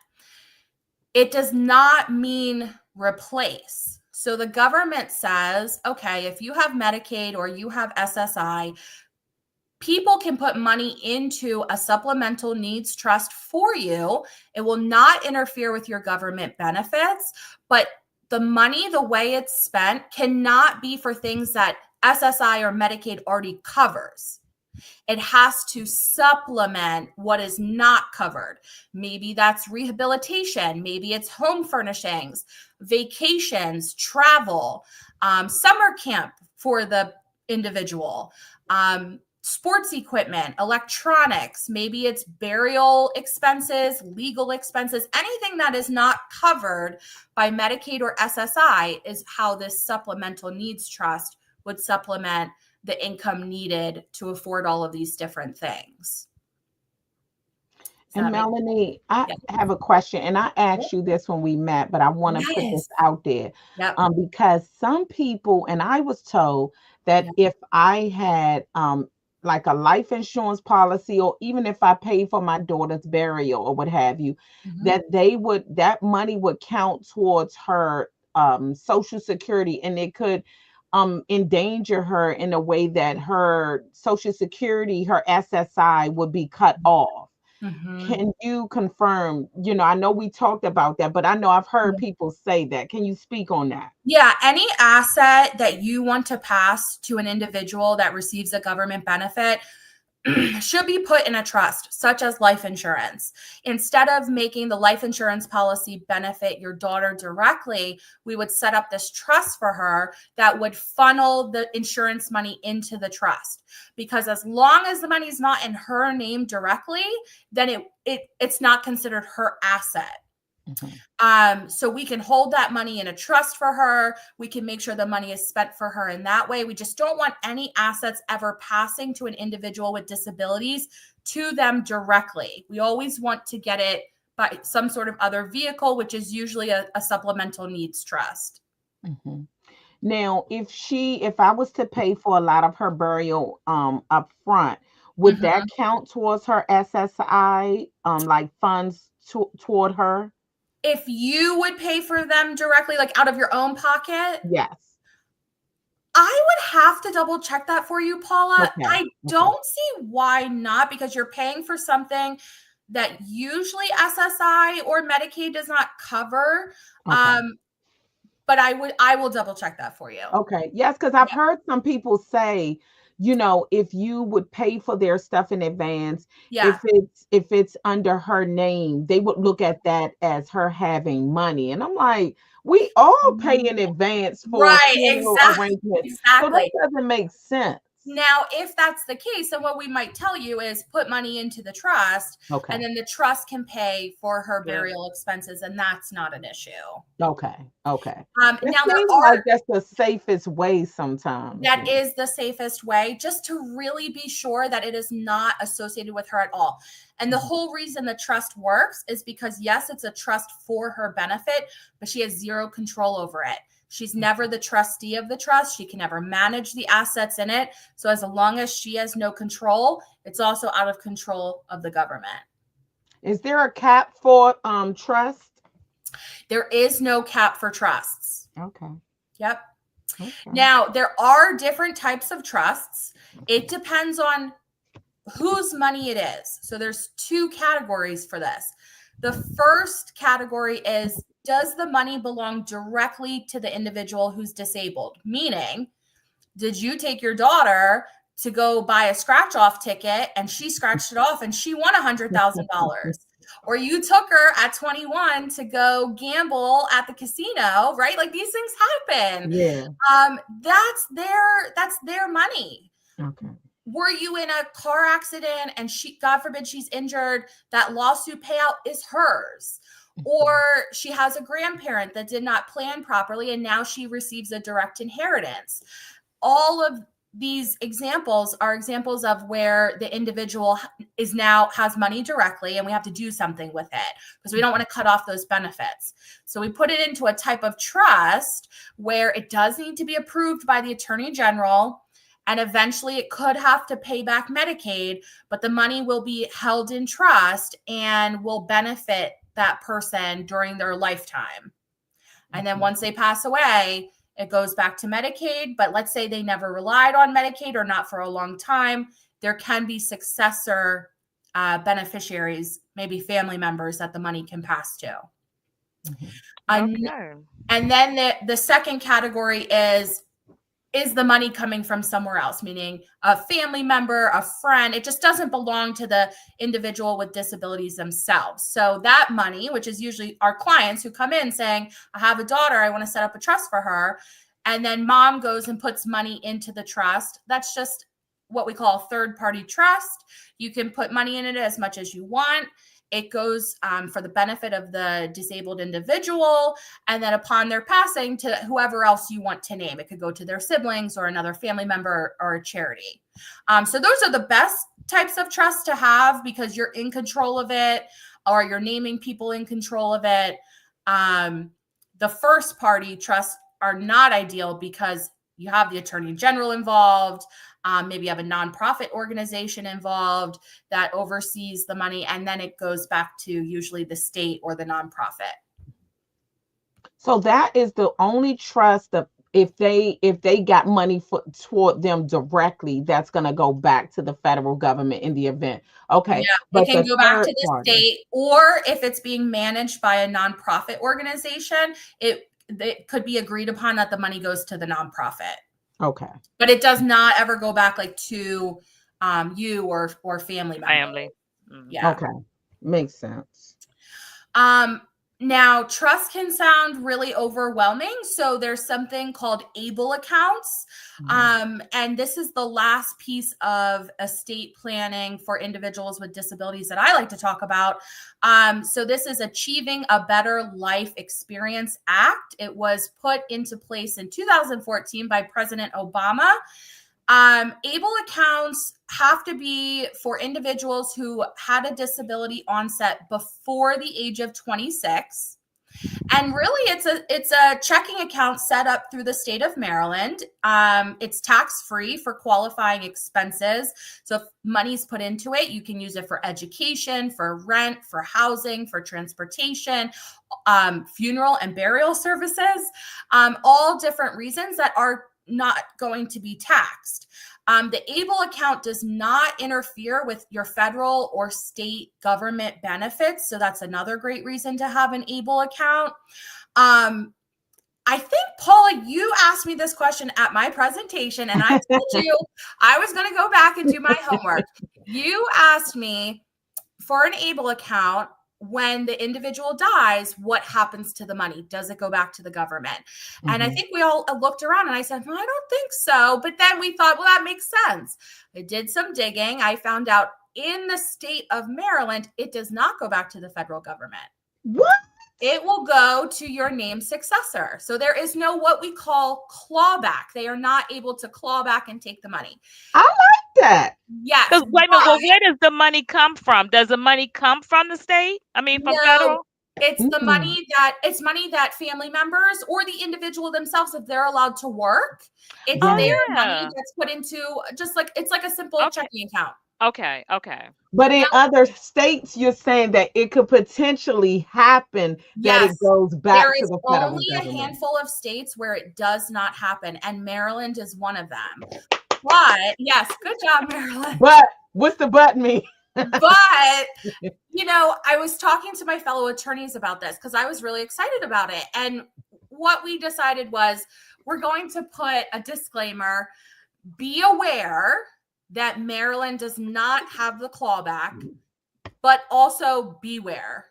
It does not mean replace. So the government says, okay, if you have Medicaid or you have SSI, people can put money into a supplemental needs trust for you. It will not interfere with your government benefits, but the money, the way it's spent, cannot be for things that SSI or Medicaid already covers. It has to supplement what is not covered. Maybe that's rehabilitation. Maybe it's home furnishings, vacations, travel, summer camp for the individual, sports equipment, electronics. Maybe it's burial expenses, legal expenses, anything that is not covered by Medicaid or SSI is how this supplemental needs trust would supplement the income needed to afford all of these different things. And Melanie, I have a question, and I asked you this when we met, but I want to put this out there. Because some people, and I was told that if I had like a life insurance policy, or even if I paid for my daughter's burial or what have you, that money would count towards her Social Security, and it could endanger her in a way that her Social Security, her SSI would be cut off. Can you confirm? I know we talked about that, but I know I've heard people say that. Can you speak on that? Yeah, any asset that you want to pass to an individual that receives a government benefit should be put in a trust, such as life insurance. Instead of making the life insurance policy benefit your daughter directly, we would set up this trust for her that would funnel the insurance money into the trust. Because as long as the money is not in her name directly, then it's not considered her asset. So we can hold that money in a trust for her. We can make sure the money is spent for her in that way. We just don't want any assets ever passing to an individual with disabilities to them directly. We always want to get it by some sort of other vehicle, which is usually a supplemental needs trust. Now, if I was to pay for a lot of her burial up front, would that count towards her SSI, like funds toward her? If you would pay for them directly, like out of your own pocket? Yes. I would have to double check that for you, Paula. I don't see why not, because you're paying for something that usually SSI or Medicaid does not cover. But I will double check that for you. Okay. Yes, because I've heard some people say, if you would pay for their stuff in advance, if it's under her name, they would look at that as her having money. And I'm like, we all pay in advance for funeral arrangements. So that doesn't make sense. Now, if that's the case, then what we might tell you is put money into the trust, and then the trust can pay for her burial expenses, and that's not an issue. Okay. Now seems like that's the safest way sometimes. That is the safest way, just to really be sure that it is not associated with her at all. And the whole reason the trust works is because, yes, it's a trust for her benefit, but she has zero control over it. She's never the trustee of the trust. She can never manage the assets in it. So as long as she has no control, it's also out of control of the government. Is there a cap for trust? There is no cap for trusts. Okay. Yep. Okay. Now, there are different types of trusts. It depends on whose money it is. So there's two categories for this. The first category is, does the money belong directly to the individual who's disabled? Meaning, did you take your daughter to go buy a scratch-off ticket and she scratched it off and she won $100,000? Or you took her at 21 to go gamble at the casino, right? Like, these things happen. Yeah. That's their money. Okay. Were you in a car accident and God forbid she's injured, that lawsuit payout is hers. Or she has a grandparent that did not plan properly and now she receives a direct inheritance. All of these examples are examples of where the individual has money directly and we have to do something with it because we don't want to cut off those benefits. So we put it into a type of trust where it does need to be approved by the Attorney General, and eventually it could have to pay back Medicaid, but the money will be held in trust and will benefit that person during their lifetime. And then once they pass away, it goes back to Medicaid. But let's say they never relied on Medicaid or not for a long time, there can be successor beneficiaries, maybe family members that the money can pass to. And then the second category is the money coming from somewhere else, meaning a family member, a friend? It just doesn't belong to the individual with disabilities themselves. So that money, which is usually our clients who come in saying, I have a daughter, I want to set up a trust for her. And then mom goes and puts money into the trust. That's just what we call a third-party trust. You can put money in it as much as you want. It goes for the benefit of the disabled individual, and then upon their passing, to whoever else you want to name. It could go to their siblings or another family member or a charity. So those are the best types of trusts to have because you're in control of it, or you're naming people in control of it. The first party trusts are not ideal because you have the attorney general involved. Maybe you have a nonprofit organization involved that oversees the money, and then it goes back to usually the state or the nonprofit. So that is the only trust that if they got money toward them directly, that's going to go back to the federal government in the event. Okay. Yeah, but it can go back to the party, state, or if it's being managed by a nonprofit organization, it could be agreed upon that the money goes to the nonprofit. Okay. But it does not ever go back like to you or family member. Family. Mm-hmm. Yeah. Okay. Makes sense. Now, trust can sound really overwhelming. So there's something called ABLE accounts. And this is the last piece of estate planning for individuals with disabilities that I like to talk about. So this is Achieving a Better Life Experience Act. It was put into place in 2014 by President Obama. ABLE accounts have to be for individuals who had a disability onset before the age of 26. And really, it's a checking account set up through the state of Maryland. It's tax-free for qualifying expenses. So if money's put into it, you can use it for education, for rent, for housing, for transportation, funeral and burial services, all different reasons that are not going to be taxed. The ABLE account does not interfere with your federal or state government benefits. So that's another great reason to have an ABLE account. I think, Paula, you asked me this question at my presentation, and I told you I was going to go back and do my homework. You asked me for an ABLE account, when the individual dies, what happens to the money? Does it go back to the government? Mm-hmm. And I think we all looked around and I said, well, I don't think so. But then we thought, well, that makes sense. I did some digging. I found out in the state of Maryland, it does not go back to the federal government. What? It will go to your named successor. So there is no what we call clawback. They are not able to claw back and take the money. I like that. Yes. Because wait a minute, well, where does the money come from? Does the money come from the state? I mean, from federal? It's the money that family members or the individual themselves, if they're allowed to work, it's their money that's put into it's like a simple checking account. Okay. But in other states, you're saying that it could potentially happen that it goes back to the federal government. There is only a handful of states where it does not happen, and Maryland is one of them. But yes, good job, Maryland. But what's the but mean? But, I was talking to my fellow attorneys about this because I was really excited about it. And what we decided was we're going to put a disclaimer, be aware that Maryland does not have the clawback, but also beware.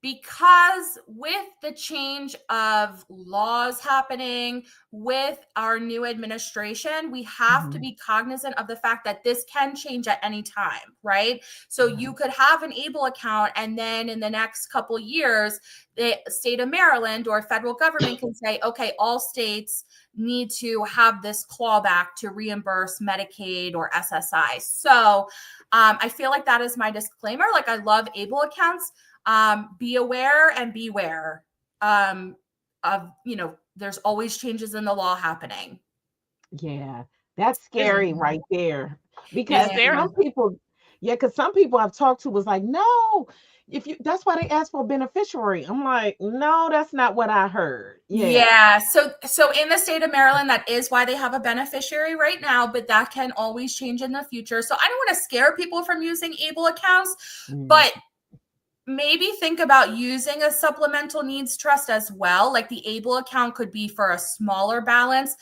Because with the change of laws happening, with our new administration, we have to be cognizant of the fact that this can change at any time, right? So you could have an ABLE account, and then in the next couple of years, the state of Maryland or federal government can say, okay, all states need to have this clawback to reimburse Medicaid or SSI. So I feel like that is my disclaimer. Like, I love ABLE accounts. Be aware and beware of, there's always changes in the law happening. Yeah, that's scary right there. Because some people I've talked to was like, no, that's why they asked for a beneficiary. I'm like, no, that's not what I heard. Yeah. So in the state of Maryland, that is why they have a beneficiary right now, but that can always change in the future. So I don't want to scare people from using ABLE accounts, but maybe think about using a supplemental needs trust as well. Like the ABLE account could be for a smaller balance.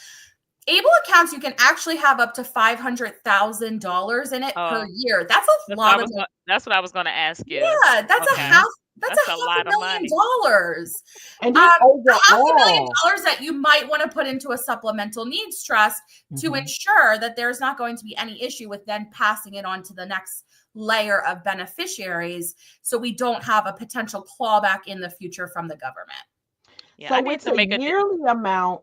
ABLE accounts, you can actually have up to $500,000 in it per Oh, year. That's a lot of money. that's what I was gonna ask you. Yeah, that's a Okay. half. That's That's a a half lot a of million money. dollars. And then A half a million overall, dollars that you might want to put into a supplemental needs trust to Mhm. ensure that there's not going to be any issue with then passing it on to the next layer of beneficiaries, so we don't have a potential clawback in the future from the government. Yeah, I So need it's to a make a yearly amount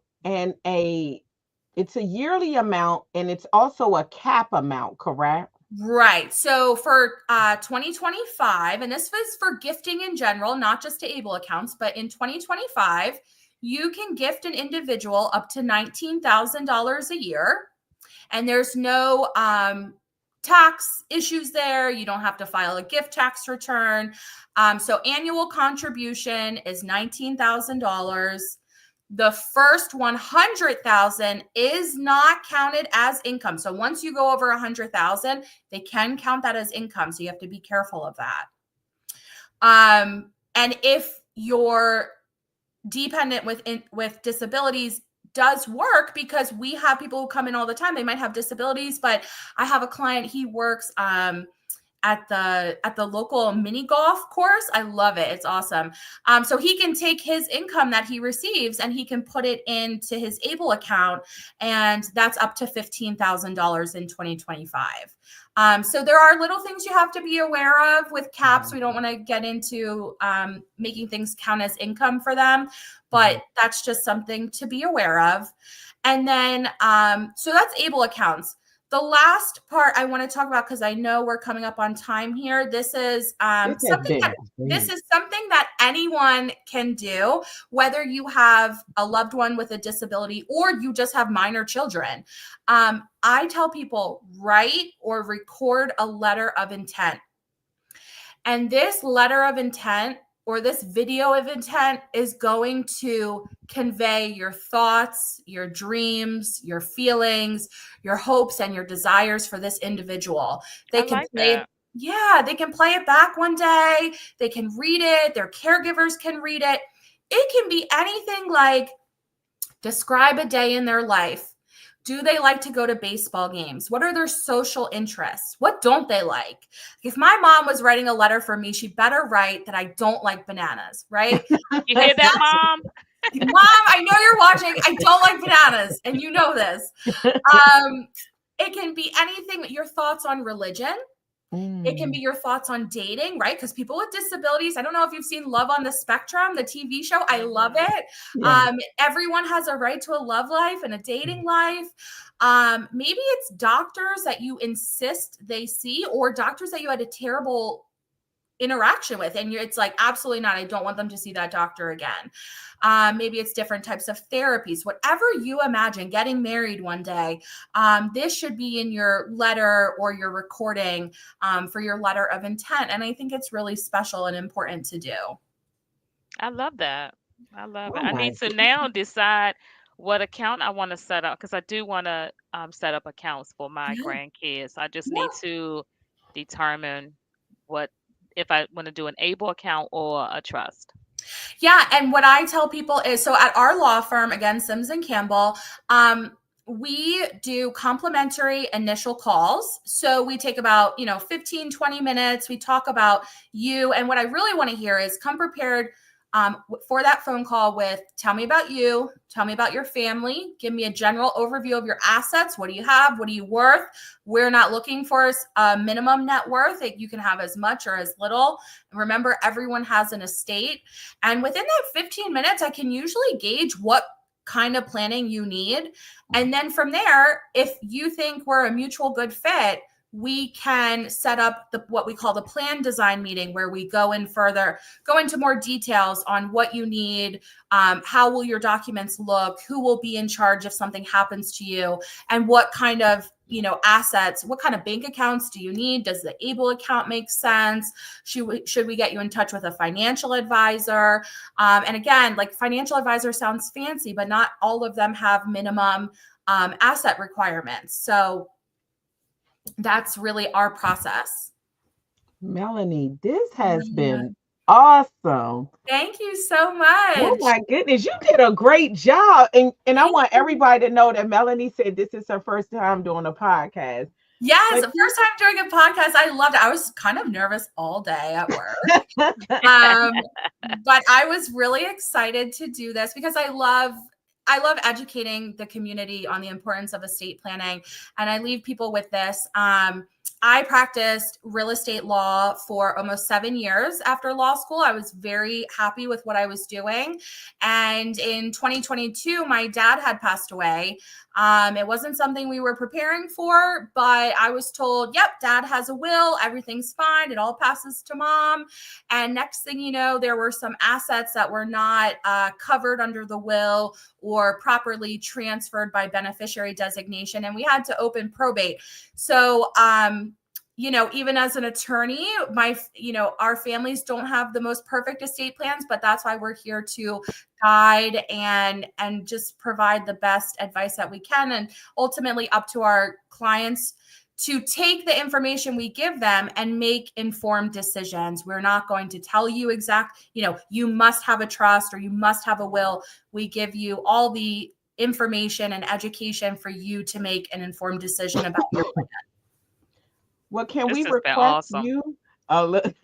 it's a yearly amount and it's also a cap amount, correct? Right. So for 2025, and this was for gifting in general, not just to ABLE accounts, but in 2025, you can gift an individual up to $19,000 a year. And there's no tax issues there. You don't have to file a gift tax return. So annual contribution is $19,000. The first 100,000 is not counted as income. So once you go over 100,000, they can count that as income. So you have to be careful of that. And if you're dependent with disabilities does work, because we have people who come in all the time. They might have disabilities, but I have a client, he works at the local mini golf course. I love it. It's awesome. So he can take his income that he receives and he can put it into his ABLE account, and that's up to $15,000 in 2025. So there are little things you have to be aware of with caps. We don't want to get into making things count as income for them, but that's just something to be aware of. And then, so that's ABLE accounts. The last part I want to talk about, because I know we're coming up on time here. This is something that anyone can do, whether you have a loved one with a disability or you just have minor children. I tell people, write or record a letter of intent. And this letter of intent or this video of intent is going to convey your thoughts, your dreams, your feelings, your hopes, and your desires for this individual. They can play it. Yeah, they can play it back one day. They can read it. Their caregivers can read it. It can be anything like, describe a day in their life. Do they like to go to baseball games? What are their social interests? What don't they like? If my mom was writing a letter for me, she better write that I don't like bananas, right? You hear that, Mom? Mom, I know you're watching. I don't like bananas, and you know this. It can be anything, your thoughts on religion. It can be your thoughts on dating, right? Because people with disabilities, I don't know if you've seen Love on the Spectrum, the TV show. I love it. Yeah. Everyone has a right to a love life and a dating life. Maybe it's doctors that you insist they see, or doctors that you had a terrible interaction with, and it's like, absolutely not, I don't want them to see that doctor again. Maybe it's different types of therapies, whatever you imagine. Getting married one day, this should be in your letter or your recording for your letter of intent. And I think it's really special and important to do. I love that. I love it. I need to now decide what account I want to set up, because I do want to set up accounts for my grandkids. I just need to determine if I want to do an ABLE account or a trust. Yeah. And what I tell people is, so at our law firm, again, Sims and Campbell, we do complimentary initial calls. So we take about, 15, 20 minutes. We talk about you. And what I really want to hear is, come prepared for that phone call with, tell me about you, tell me about your family, give me a general overview of your assets. What do you have? What are you worth? We're not looking for a minimum net worth. You can have as much or as little. Remember, everyone has an estate. And within that 15 minutes, I can usually gauge what kind of planning you need. And then from there, if you think we're a mutual good fit, we can set up what we call the plan design meeting, where we go into more details on what you need, how will your documents look, who will be in charge if something happens to you, and what kind of assets, what kind of bank accounts do you need? Does the ABLE account make sense? Should we get you in touch with a financial advisor? And again, like, financial advisor sounds fancy, but not all of them have minimum asset requirements. So that's really our process. Melanie, this has been awesome. Thank you so Oh much. my goodness, you did a great job. And I Thank want you. everybody to know that Melanie said this is her first time doing a podcast. Yes, But first time doing a podcast. I loved it. I was kind of nervous all day at work. Um, but I was really excited to do this because I love educating the community on the importance of estate planning. And I leave people with this. I practiced real estate law for almost 7 years after law school. I was very happy with what I was doing. And in 2022, my dad had passed away. It wasn't something we were preparing for, but I was told, yep, dad has a will. Everything's fine. It all passes to mom. And next thing you know, there were some assets that were not covered under the will or properly transferred by beneficiary designation. And we had to open probate. So, even as an attorney, our families don't have the most perfect estate plans, but that's why we're here to guide and just provide the best advice that we can, and ultimately up to our clients to take the information we give them and make informed decisions. We're not going to tell you you must have a trust or you must have a will. We give you all the information and education for you to make an informed decision about your plan. Well, can This we has been request awesome. you? Oh, look.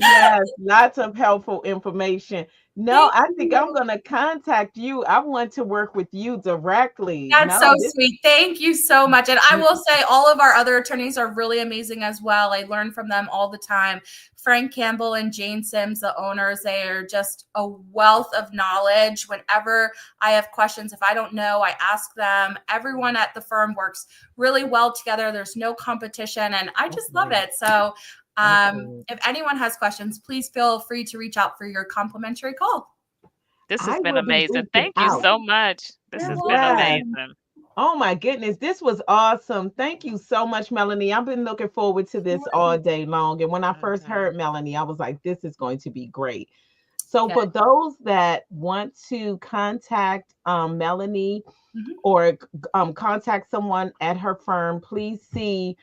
Yes, lots of helpful information. No, Thank I think I'm you. going to contact you. I want to work with you directly. That's No, so this. sweet. Thank you so much. And I will say all of our other attorneys are really amazing as well. I learn from them all the time. Frank Campbell and Jane Sims, the owners, they are just a wealth of knowledge. Whenever I have questions, if I don't know, I ask them. Everyone at the firm works really well together. There's no competition, and I just love it. So if anyone has questions, please feel free to reach out for your complimentary call. This has I been will be amazing. reaching Thank you out. so much. This You're has been Yes. welcome. amazing. Oh my goodness, this was awesome. Thank you so much, Melanie. I've been looking forward to this all day long. And when I first Mhm. heard Melanie, I was like, this is going to be great. So Good. for those that want to contact Melanie Mhm. or contact someone at her firm, please see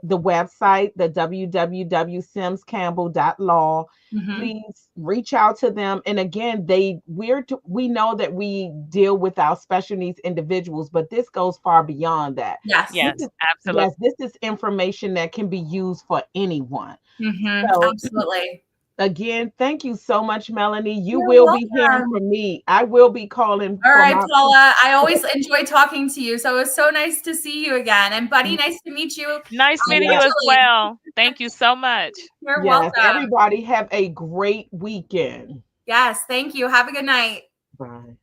the website, the www.simscampbell.law. Mhm. Please reach out to them. And again, we know that we deal with our special needs individuals, but this goes far beyond that. Yes. This Yes, is absolutely. Yes, this is information that can be used for anyone. Mhm. So Absolutely. again, thank you so much, Melanie. You You're will be hearing welcome. from me. I will be calling All for right, my. Paula. I always enjoy talking to you. So it was so nice to see you again. And Buddy, nice to meet you Nice meeting you Yes, as virtually. well. Thank you so much. You're yes. welcome. Everybody have a great weekend. Yes, thank you. Have a good night. Bye.